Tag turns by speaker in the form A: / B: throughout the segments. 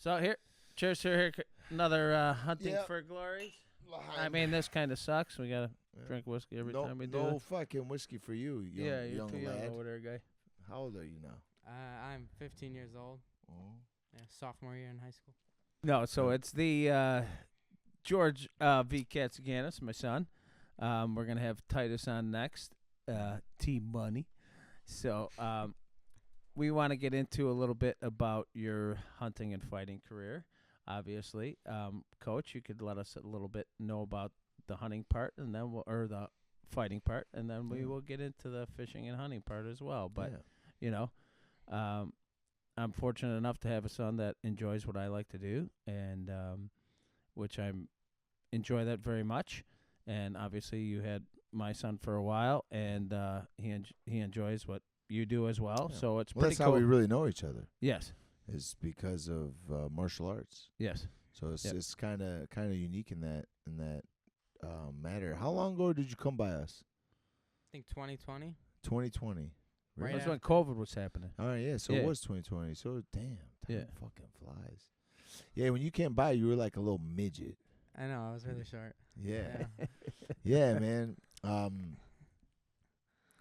A: So here, cheers to here, another hunting for glory. I mean, this kind of sucks. We gotta drink whiskey every time we do
B: No
A: it.
B: fucking whiskey for you,
A: You're
B: young
A: too
B: lad.
A: young over there, guy.
B: How old are you now?
C: I'm 15 years old.
B: Oh.
C: Yeah, sophomore year in high school.
A: No, so it's the George V. Katsigiannis, my son. We're gonna have Titus on next. T Money. So we want to get into a little bit about your hunting and fighting career. Obviously, Coach, you could let us a little bit know about the hunting part, and then or the fighting part, and then we will get into the fishing and hunting part as well. But you know, I'm fortunate enough to have a son that enjoys what I like to do, and which I enjoy that very much. And obviously, you had my son for a while, and he enjoys what you do as well.
B: Yeah.
A: So it's
B: Well,
A: pretty
B: that's
A: cool.
B: how we really know each other.
A: Yes.
B: Is because of martial arts.
A: Yes.
B: So it's kind of unique in that matter. How long ago did you come by us?
C: I think 2020.
B: 2020.
C: Right
A: That's
C: after.
A: when COVID was happening.
B: All right, yeah. So
A: Yeah.
B: it was 2020. So damn, time
A: Yeah.
B: fucking flies. Yeah, when you came by, you were like a little midget.
C: I know, I was really short.
B: Yeah, yeah, man.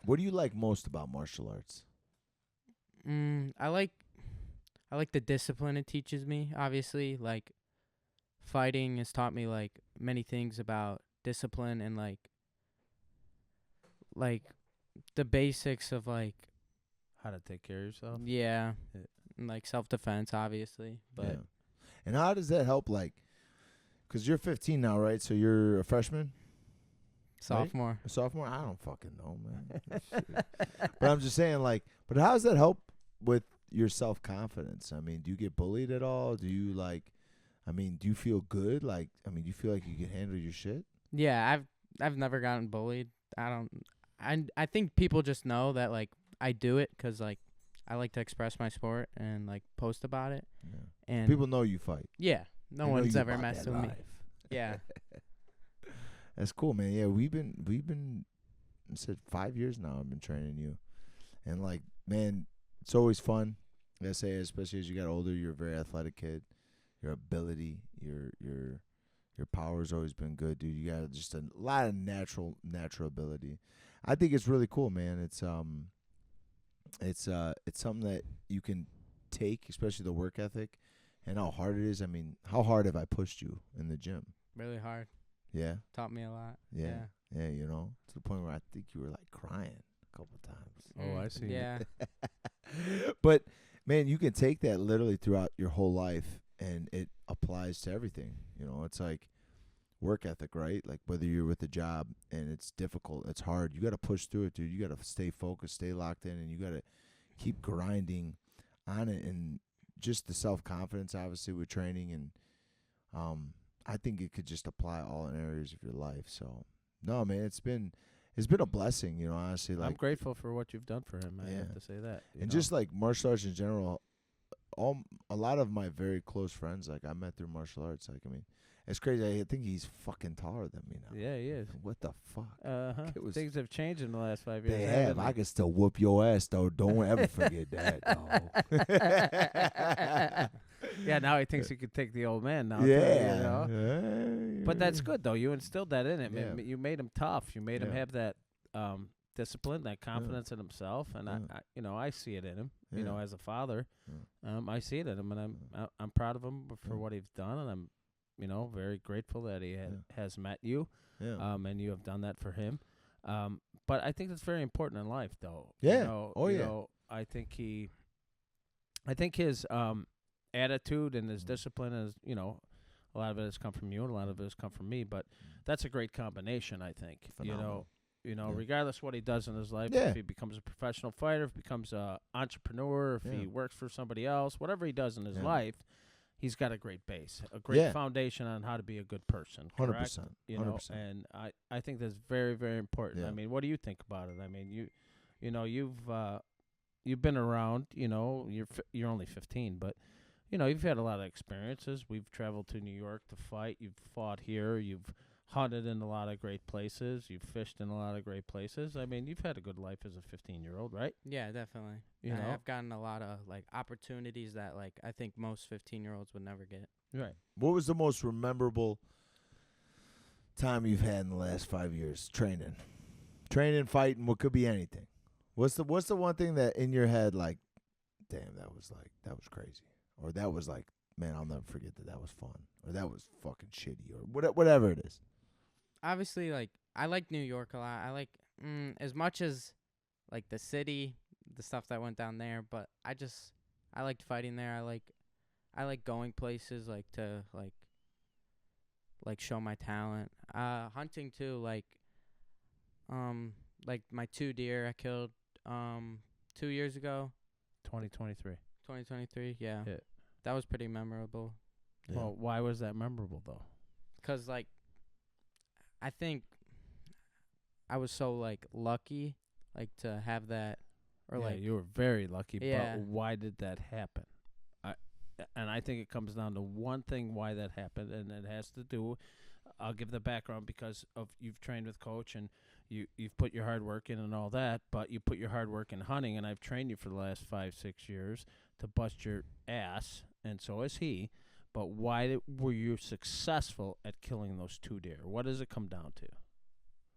B: What do you like most about martial arts?
C: I like the discipline it teaches me. Obviously, like fighting has taught me like many things about discipline and like the basics of like
A: How to take care of yourself.
C: yeah,
A: Yeah.
C: and, like self-defense obviously. But
B: Yeah. And how does that help? Like, because you're 15 now, right? So you're a freshman,
C: sophomore.
B: a sophomore. I don't fucking know, man. Shit. But I'm just saying, like, but how does that help with your self-confidence? I mean, do you get bullied at all? Do you do you feel good? Like, do you feel like you can handle your shit?
C: Yeah, I've never gotten bullied. I think people just know that like I do it 'cause like I like to express my sport and like post about it.
B: Yeah.
C: And
B: People know you fight.
C: yeah,
B: They
C: no
B: know
C: one's
B: you
C: ever
B: about
C: messed
B: that
C: with me.
B: life.
C: Yeah.
B: That's cool, man. Yeah, we've been I said 5 years now. I've been training you, and like, man, it's always fun. I say, especially as you got older, you're a very athletic kid. Your ability, your power's always been good, dude. You got just a lot of natural ability. I think it's really cool, man. It's something that you can take, especially the work ethic and how hard it is. I mean, how hard have I pushed you in the gym?
C: Really hard.
B: Yeah.
C: Taught me a lot.
B: Yeah. Yeah, you know, to the point where I think you were like crying a couple times.
A: Oh, I see.
C: Yeah.
B: But man, you can take that literally throughout your whole life, and it applies to everything. You know, it's like work ethic, right? Like whether you're with a job and it's difficult, it's hard, you got to push through it, dude. You got to stay focused, stay locked in, and you got to keep grinding on it. And just the self-confidence, obviously, with training, and I think it could just apply all in areas of your life. So no, man, it's been a blessing, you know, honestly. Like,
A: I'm grateful for what you've done for him. I
B: Yeah.
A: have to say that.
B: and just like martial arts in general, a lot of my very close friends, like I met through martial arts. Like, I mean, it's crazy. I think he's fucking taller than me now.
A: Yeah, he is.
B: What the fuck?
A: It
B: was-
A: Things have changed in the last 5 years.
B: They
A: haven't
B: have.
A: they?
B: I can still whoop your ass, though. Don't ever forget that, dog.
A: Yeah, now he thinks he could take the old man now.
B: Yeah.
A: Too, you know?
B: Yeah.
A: But that's good, though. You instilled that in him.
B: Yeah.
A: You made him tough. You made him
B: Yeah.
A: have that discipline, that confidence in himself. And I see it in him. You know,
B: Yeah.
A: as a father,
B: Yeah.
A: I see it in him, and I'm proud of him for what he's done, and I'm, very grateful that he has met you.
B: Yeah.
A: And you have done that for him. But I think that's very important in life, though.
B: Yeah.
A: You know,
B: Oh,
A: you
B: yeah.
A: know, I think his attitude and his discipline is, a lot of it has come from you and a lot of it has come from me. But that's a great combination, I think.
B: Phenomenal. Yeah.
A: Regardless of what he does in his life,
B: Yeah.
A: if he becomes a professional fighter, if he becomes an entrepreneur, if
B: Yeah.
A: he works for somebody else, whatever he does in his
B: Yeah.
A: life, he's got a great base, a great
B: Yeah.
A: foundation on how to be a good person.
B: 100%.
A: You know,
B: 100%.
A: and I think that's very, very important.
B: Yeah.
A: I mean, what do you think about it? I mean, you've been around. You're only 15, but you've had a lot of experiences. We've traveled to New York to fight. You've fought here. You've hunted in a lot of great places. You've fished in a lot of great places. I mean, you've had a good life as a 15-year-old, right?
C: Yeah, definitely.
A: You know?
C: I've gotten a lot of like opportunities that like I think most 15-year-olds would never get.
A: Right.
B: What was the most memorable time you've had in the last 5 years training, fighting? What could be anything. What's the one thing that in your head like, damn, that was crazy, or that was like, man, I'll never forget that was fun, or that was fucking shitty, or whatever it is.
C: Obviously, like I like New York a lot. I like as much as like the city, the stuff that went down there, but I liked fighting there. I like going places like to like show my talent. Hunting too, like my 2 deer I killed 2 years ago,
A: 2023.
C: 2023. Yeah.
A: Yeah.
C: That was pretty memorable.
B: Yeah.
A: Well, why was that memorable though?
C: 'Cause like I think I was so like lucky like to have that, or
A: Yeah,
C: like
A: you were very lucky.
C: Yeah.
A: But why did that happen? I think it comes down to one thing why that happened, and it has to do. I'll give the background because of you've trained with coach and you've put your hard work in and all that, but you put your hard work in hunting, and I've trained you for the last 5-6 years to bust your ass, and so has he. But why were you successful at killing those 2 deer? What does it come down to?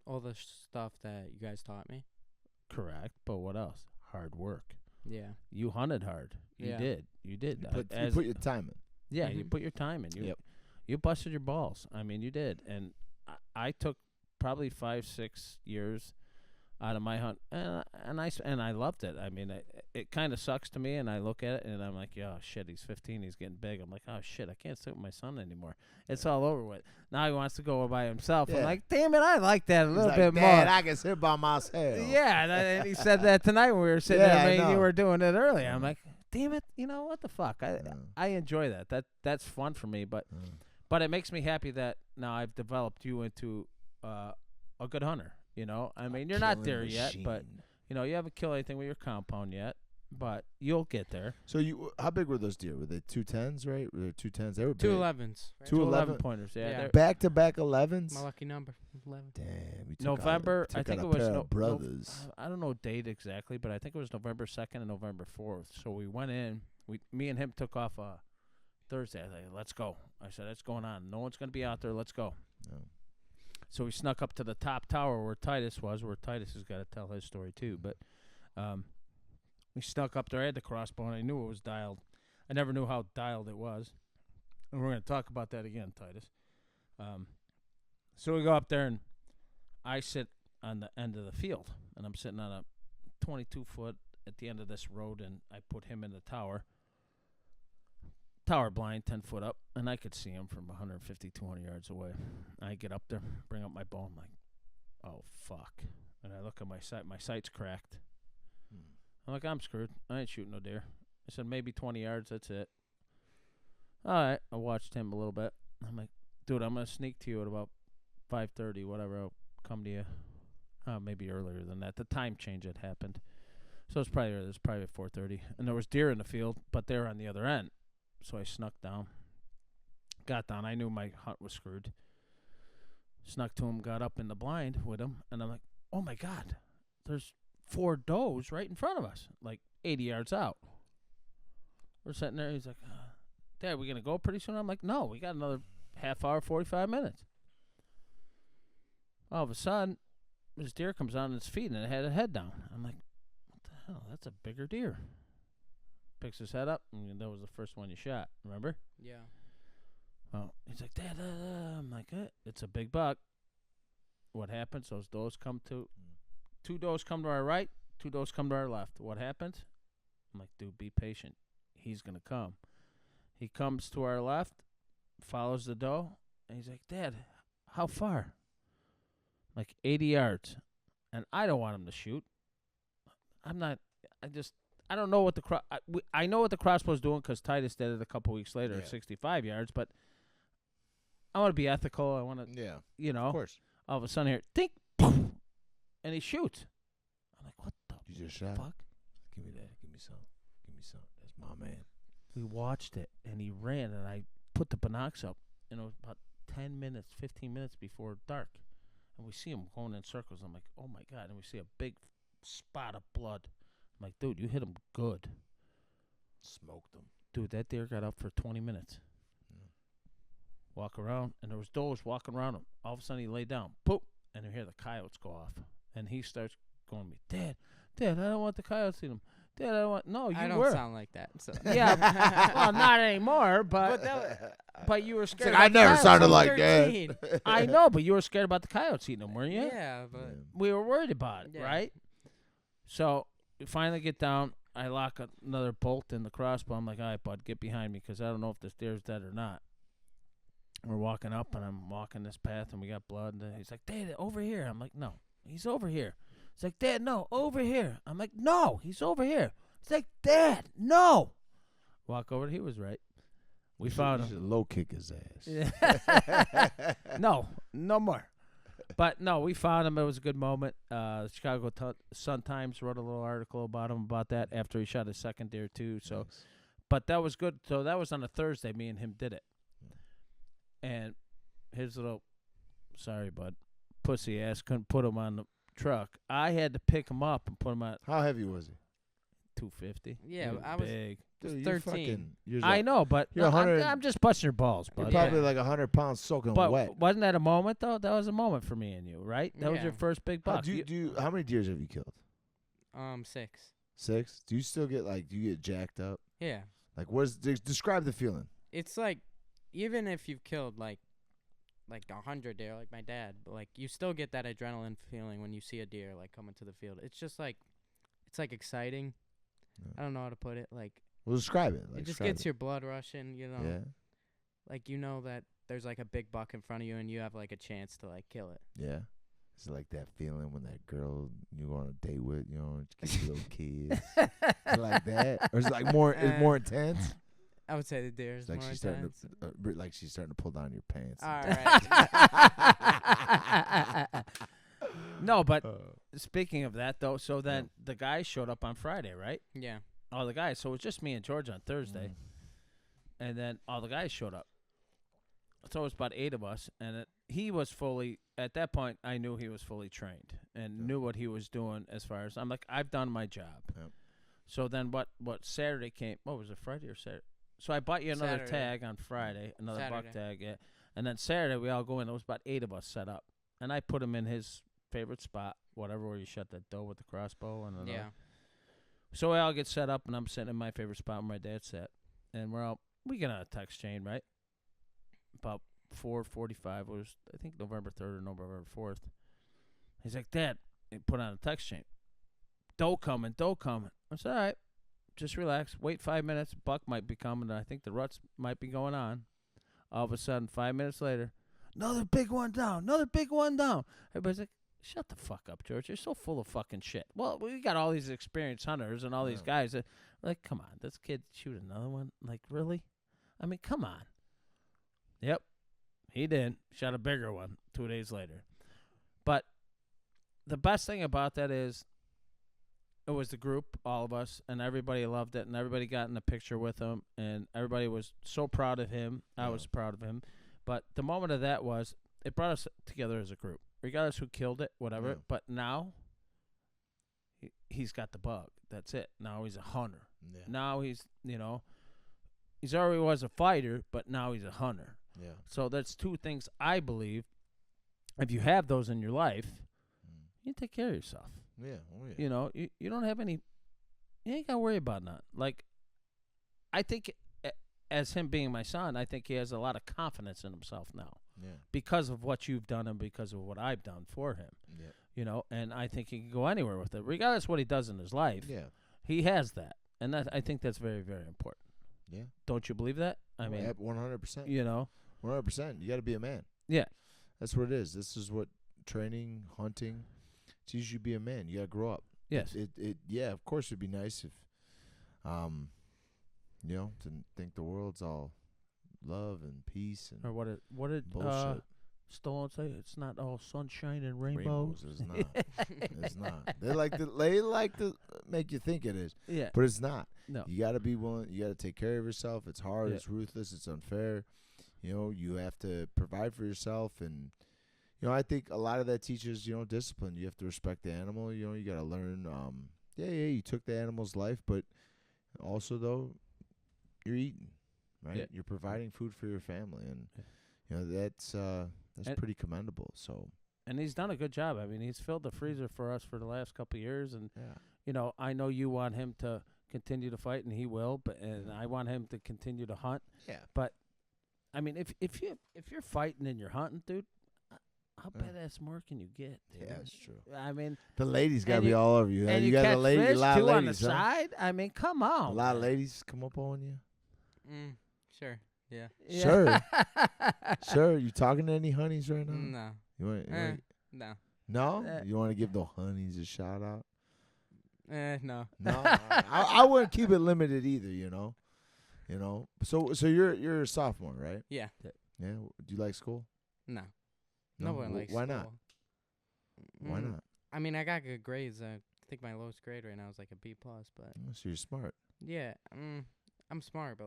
C: all the stuff that you guys taught me.
A: Correct, but what else? Hard work.
C: Yeah.
A: You hunted hard. You
C: Yeah.
A: did. You did.
B: You put your time in.
A: Yeah, you
C: Mhm.
A: put your time in.
B: Yep.
A: You busted your balls. I mean, you did. And I took probably 5-6 years out of my hunt, and I loved it. I mean, it kind of sucks to me, and I look at it, and I'm like, oh, shit, he's 15, he's getting big. I'm like, oh, shit, I can't sit with my son anymore. It's all over with. Now he wants to go by himself.
B: Yeah.
A: I'm like, damn it, I like that a little
B: He's
A: bit
B: like,
A: more.
B: Dad, I can sit by myself.
A: Yeah, and he said that tonight when we were sitting
B: Yeah,
A: there.
B: I
A: Me and you
B: know.
A: were doing it earlier. I'm
B: Yeah.
A: like, damn it, you know what the fuck? I enjoy that. That's fun for me, but it makes me happy that now I've developed you into a good hunter. You know, I mean, you're not there yet, but you know, you haven't killed anything with your compound yet, but you'll get there.
B: So how big were those deer? Were they 210s, right? Were they 210s? They were big.
C: 211s. Right?
B: 211
A: pointers. Yeah.
C: Yeah.
A: they're-
B: Back-to-back 11s?
C: My lucky number. 11.
B: Damn. We took
A: November,
B: Out,
A: I
B: took
A: think
B: out
A: it
B: a
A: was
B: pair
A: no,
B: of brothers.
A: I don't know date exactly, but I think it was November 2nd and November 4th. So we went in. Me and him took off Thursday. I was like, let's go. I said, it's going on. No one's going to be out there. Let's go.
B: Yeah.
A: So we snuck up to the top tower where Titus was, where Titus has got to tell his story too. But we snuck up there. I had the crossbow, and I knew it was dialed. I never knew how dialed it was. And we're going to talk about that again, Titus. So we go up there, and I sit on the end of the field, and I'm sitting on a 22-foot at the end of this road, and I put him in the tower blind, 10 foot up, and I could see him from 150, 200 yards away. I get up there, bring up my bow, I'm like, oh, fuck. And I look at my sight. My sight's cracked. I'm like, I'm screwed. I ain't shooting no deer. I said, maybe 20 yards, that's it. All right. I watched him a little bit. I'm like, dude, I'm going to sneak to you at about 5:30, whatever. I'll come to you. Maybe earlier than that. The time change had happened. So it was probably at 4:30. And there was deer in the field, but they were on the other end. So I snuck down. Got down. I knew my hunt was screwed. Snuck to him, got up in the blind with him, and I'm like, oh, my God. There's 4 does right in front of us, like 80 yards out. We're sitting there. He's like, Dad, we going to go pretty soon? I'm like, no, we got another half hour, 45 minutes. All of a sudden, this deer comes on its feet, and it had a head down. I'm like, what the hell? That's a bigger deer. Picks his head up, and that was the first one you shot. Remember?
C: Yeah.
A: Oh, he's like, Dad, I'm like, it's a big buck. What happens? Those does come to, 2 does come to our right, 2 does come to our left. What happens? I'm like, dude, be patient. He's going to come. He comes to our left, follows the doe, and he's like, Dad, how far? Like 80 yards. And I don't want him to shoot. I don't know what I know what the crossbow's doing because Titus did it a couple weeks later at 65 yards, but I want to be ethical. I want to, you know.
B: Of course.
A: All of a sudden here, dink, poof, and he shoots. I'm like, what the
B: You just shot.
A: fuck?
B: Give me that. Give me some. Give me some. That's my man.
A: We watched it, and he ran, and I put the binocs up, and it was about 10 minutes, 15 minutes before dark. And we see him going in circles. I'm like, oh, my God. And we see a big spot of blood. I'm like, dude, you hit him good.
B: Smoked them.
A: Dude, that deer got up for 20 minutes. Walk around, and there was does walking around him. All of a sudden, he laid down. Boop. And you hear the coyotes go off. And he starts going to me, Dad, I don't want the coyotes in him. Dad, I don't want. No, you
C: I don't
A: were.
C: sound like that. So.
A: Yeah, well, not anymore, but you were scared.
B: I never
A: coyotes.
B: sounded
C: I'm
B: like
C: 13.
B: that.
A: I know, but you were scared about the coyotes eating them, weren't you?
C: Yeah, but
A: We were worried about it,
C: Yeah.
A: right? So we finally get down. I lock another bolt in the crossbow. I'm like, all right, bud, get behind me because I don't know if this deer's dead or not. We're walking up, and I'm walking this path, and we got blood. And he's like, Dad, over here. I'm like, no, he's over here. He's like, Dad, no, over here. I'm like, no, he's over here. He's like, Dad, no. Walk over. He was right. We found him.
B: You should low kick his ass.
A: Yeah. No more. But no, we found him. It was a good moment. The Chicago Sun-Times wrote a little article about him about that after he shot his second deer too. So,
B: Nice.
A: but that was good. So that was on a Thursday. Me and him did it. And his little, sorry, bud, pussy ass couldn't put him on the truck. I had to pick him up and put him at
B: How heavy was he?
A: 250.
C: Yeah,
A: He was
C: I was-
A: big.
B: Dude,
C: 13.
A: I know, but
B: You're
A: no,
B: 100
A: I'm just busting your balls,
B: You're
A: bud.
B: probably like 100 pounds soaking
A: But
B: wet.
A: wasn't that a moment though? That was a moment for me and you, right? That was
C: Yeah.
A: your first big
B: How,
A: buck.
B: how many deers have you killed?
C: 6.
B: 6? Do you still get do you get jacked up?
C: Yeah.
B: Like, describe the feeling.
C: It's like, even if you've killed like 100 deer, like my dad, but like you still get that adrenaline feeling when you see a deer like coming to the field. It's just like, it's like exciting.
B: Yeah.
C: I don't know how to put it. Like,
B: Well, describe it.
C: it just gets your blood rushing, you know.
B: Yeah,
C: Like, you know that there's like a big buck in front of you and you have like a chance to like kill it.
B: yeah. It's like that feeling when that girl you go on a date with, gives you little kids. Is it like that, or is it like more? It's more intense.
C: I would say the deer is
B: It's like
C: more
B: she's starting
C: intense.
B: to, like she's starting to pull down your pants.
C: All right.
A: No, but speaking of that though, so then the guys showed up on Friday, right?
C: Yeah.
A: All the guys. So it was just me and George on Thursday,
B: Mm.
A: and then all the guys showed up. So it was about 8 of us, and he was fully. At that point, I knew he was fully trained and knew what he was doing. As far as I'm like, I've done my job.
B: Yep.
A: So then, what Saturday came? What was it, Friday or Saturday? So I bought you another
C: Saturday.
A: tag on Friday, another buck
C: Saturday.
A: tag, yeah. And then Saturday we all go in. There was about 8 of us set up, and I put him in his favorite spot, whatever, where you shot that doe with the crossbow, and
C: Yeah.
A: So we all get set up, and I'm sitting in my favorite spot where my dad sat, and we get on a text chain, right? About 4:45 was, I think, November 3rd or November 4th. He's like, Dad, he put on a text chain. Doe coming. I said, all right, just relax. Wait 5 minutes. Buck might be coming. I think the ruts might be going on. All of a sudden, 5 minutes later, another big one down. Everybody's like, shut the fuck up, George. You're so full of fucking shit. Well, we got all these experienced hunters and all these guys that, like, come on, this kid shoot another one? Like, really? I mean, come on. Yep, he did. Shot a bigger one 2 days later. But the best thing about that is it was the group, all of us, and everybody loved it, and everybody got in the picture with him, and everybody was so proud of him. I was proud of him. But the moment of that was it brought us together as a group, regardless who killed it, whatever.
B: Yeah.
A: But now he's got the bug. That's it. Now he's a hunter.
B: Yeah.
A: Now he's already was a fighter, but now he's a hunter.
B: Yeah.
A: So that's two things I believe. If you have those in your life, you take care of yourself.
B: Yeah. Oh, yeah.
A: You know, you don't have any. You ain't got to worry about nothing. Like, I think, as him being my son, I think he has a lot of confidence in himself now
B: Yeah.
A: because of what you've done and because of what I've done for him.
B: Yeah.
A: You know, and I think he can go anywhere with it, regardless of what he does in his life.
B: Yeah.
A: He has that, and I think that's very, very important.
B: Yeah.
A: Don't you believe that? I mean,
B: 100%.
A: you know,
B: 100%. You got to be a man.
A: Yeah.
B: That's what it is. This is what training, hunting teaches you to be a man. You got to grow up.
A: yes.
B: Yeah, of course it'd be nice if, to think the world's all love and peace and
A: Or what did
B: bullshit.
A: Stallone say? It's not all sunshine and rainbows.
B: It's not. It's not. They like to make you think it is,
A: Yeah.
B: but it's not.
A: No.
B: You got to be willing. You got to take care of yourself. It's hard.
A: Yeah.
B: It's ruthless. It's unfair. You know, you have to provide for yourself, and I think a lot of that teaches discipline. You have to respect the animal. You got to learn. You took the animal's life, but also though, you're eating, right?
A: Yeah.
B: You're providing food for your family, and that's
A: And-
B: pretty commendable. So
A: And he's done a good job. I mean, he's filled the freezer for us for the last couple of years, and
B: yeah,
A: I know you want him to continue to fight, and he will. And I want him to continue to hunt.
B: yeah.
A: I mean, if you're fighting and you're hunting, dude, how badass more can you get? Dude?
B: Yeah, that's true.
A: I mean,
B: The ladies got to
A: and
B: be
A: you-
B: all over you.
A: and
B: You
A: you
B: got
A: catch
B: a lady,
A: fish
B: a lot of
A: too on the
B: ladies, huh?
A: side. I mean, come on.
B: A lot of
A: man.
B: ladies come up on you.
C: Sure. Yeah.
A: Yeah.
B: Sure. Sure. You talking to any honeys right now?
C: No.
B: You want,
C: No.
B: no?
A: Uh,
B: You want to give the honeys a shout out?
C: No.
B: No, all right. I wouldn't keep it limited either. So you're a sophomore, right?
C: Yeah.
B: Yeah. Do you like school?
C: No.
B: No?
C: No one likes
B: Why not?
C: school.
B: Why not?
C: I mean, I got good grades. I think my lowest grade right now is like a B plus. But
B: Oh, so you're smart.
C: yeah, I'm smart, but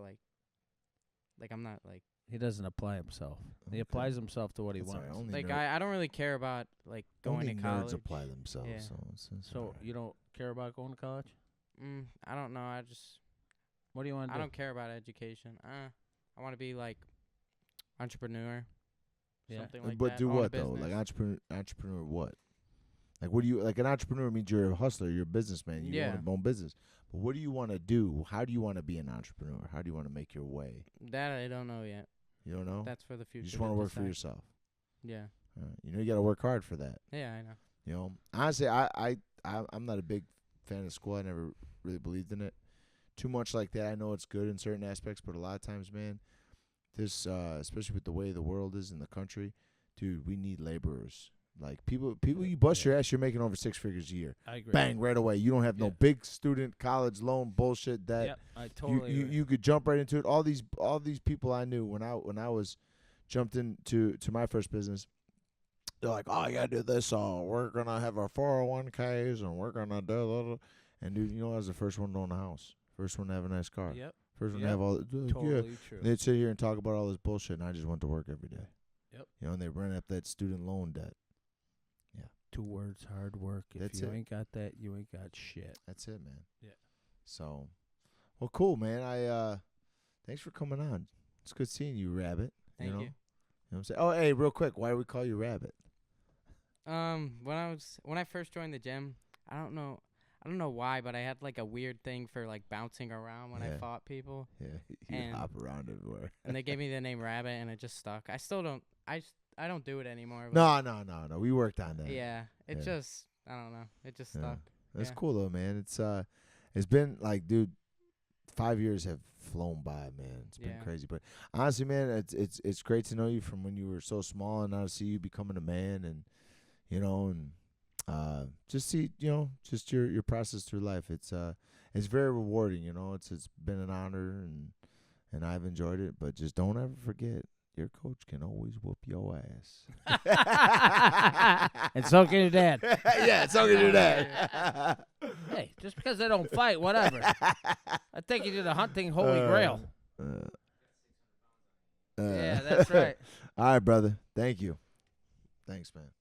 C: I'm not like
A: He doesn't apply himself. He
B: Okay.
A: applies himself to what he
B: That's all
A: wants.
B: right. Only
C: like
B: nerd-
C: I don't really care about like going
B: only
C: to
B: nerds
C: college.
B: apply themselves.
C: Yeah.
B: So it's
A: So
B: all right.
A: you don't care about going to college?
C: I don't know.
A: What do you want to
C: I
A: do?
C: don't care about education. I want to be like entrepreneur.
A: Yeah.
C: Something like
B: But
C: that.
B: do
C: Own a
B: what though? Like
C: business.
B: entrepreneur what? Like what do you like? An entrepreneur means you're a hustler. You're a businessman. You
C: Yeah.
B: want to own business. But what do you want to do? How do you want to be an entrepreneur? How do you want to make your way?
C: That I don't know yet.
B: You don't know.
C: That's for the future.
B: You just want to work for
C: decide.
B: yourself.
C: Yeah.
B: You got to work hard for that.
C: Yeah, I know.
B: Honestly, I'm not a big fan of school. I never really believed in it. Too much like that. I know it's good in certain aspects, but a lot of times, man, this especially with the way the world is in the country, dude, we need laborers. Like people you bust your ass, you're making over 6 figures a year.
A: I agree.
B: Bang, right away. You don't have no
A: Yeah.
B: big student college loan bullshit that
A: Yep, I totally agree.
B: you could jump right into it. All these people I knew when I was jumped into my first business, they're like, oh, you gotta do this. Oh, we're gonna have our 401ks and we're gonna do. And dude, I was the first one to own a house, first one to have a nice car,
A: Yep,
B: first one to
A: Yep.
B: have all.
A: totally true.
B: They'd sit here and talk about all this bullshit, and I just went to work every day.
A: Yep.
B: And they run up that student loan debt.
A: 2 words: hard work. If
B: That's
A: you
B: it.
A: ain't got that, you ain't got shit.
B: That's it, man.
A: Yeah.
B: So, well, cool, man. Thanks for coming on. It's good seeing you, Rabbit.
C: Thank
B: you know?
C: you.
B: You know what I'm saying? Oh, hey, real quick, why do we call you Rabbit?
C: When I first joined the gym, I don't know why, but I had like a weird thing for like bouncing around when I
B: Yeah.
C: fought people,
B: Yeah, you
C: And-
B: hop around everywhere.
C: and they gave me the name Rabbit, and it just stuck. I still don't. I don't do it anymore. but
B: No. We worked on that.
C: Yeah, it
B: Yeah.
C: just I don't know. It just
B: Yeah.
C: stuck.
B: That's
C: yeah.
B: cool though, man. It's been like, dude, 5 years have flown by, man. It's been
C: Yeah.
B: crazy. But honestly, man, it's great to know you from when you were so small, and now to see you becoming a man, and just see just your process through life. It's very rewarding. It's been an honor, and I've enjoyed it. But just don't ever forget, your coach can always whoop your ass.
A: And so can your dad.
B: Yeah, so can your dad.
A: Hey, just because they don't fight, whatever. I take you to the hunting holy grail. Yeah, that's right.
B: All right, brother. Thank you. Thanks, man.